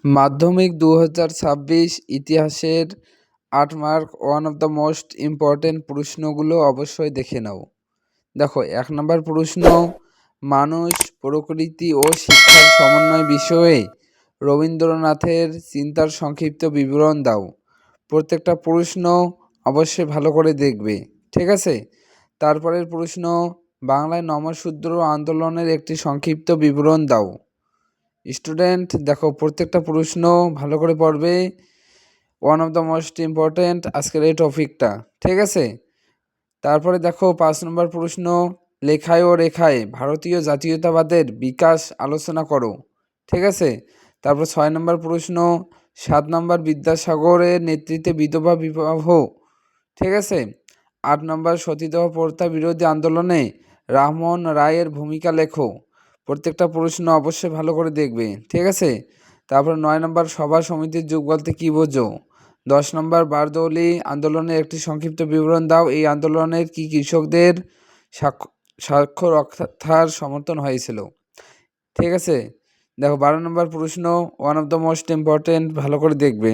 মাধ্যমিক 2026 ইতিহাসের 8 mark one of the most important প্রশ্নগুলো অবশ্যই দেখে নাও। দেখো 1 নম্বর প্রশ্ন, মানুষ, প্রকৃতি ও শিক্ষার সমন্বয় বিষয়ে রবীন্দ্রনাথের চিন্তার সংক্ষিপ্ত বিবরণ দাও। প্রত্যেকটা প্রশ্ন অবশ্যই ভালো করে দেখবে, ঠিক আছে। তারপরের প্রশ্ন, বাংলায় নমঃশূদ্র আন্দোলনের একটি সংক্ষিপ্ত বিবরণ দাও। স্টুডেন্ট দেখো প্রত্যেকটা প্রশ্ন ভালো করে পড়বে, one of the most important আজকের এই টপিকটা, ঠিক আছে। তারপরে দেখো 5 নম্বর প্রশ্ন, লেখায় ও রেখায় ভারতীয় জাতীয়তাবাদের বিকাশ আলোচনা করো, ঠিক আছে। তারপর 6 নম্বর প্রশ্ন, 7 নম্বর বিদ্যাসাগরের নেতৃত্বে বিধবা বিবাহ, ঠিক আছে। 8 নম্বর সতীদাহ প্রথা বিরোধী আন্দোলনে রামমোহন রায়ের ভূমিকা লেখো। প্রত্যেকটা প্রশ্ন অবশ্যই ভালো করে দেখবে, ঠিক আছে। তারপর 9 নম্বর সভা সমিতির যুগ বলতে কী বোঝো। 10 নম্বর বারদৌলি আন্দোলনের একটি সংক্ষিপ্ত বিবরণ দাও। এই আন্দোলনের কি কৃষকদের স্বাক্ষর রক্ষার সমর্থন হয়েছিল, ঠিক আছে। দেখো 12 নম্বর প্রশ্ন, one of the most important ভালো করে দেখবে।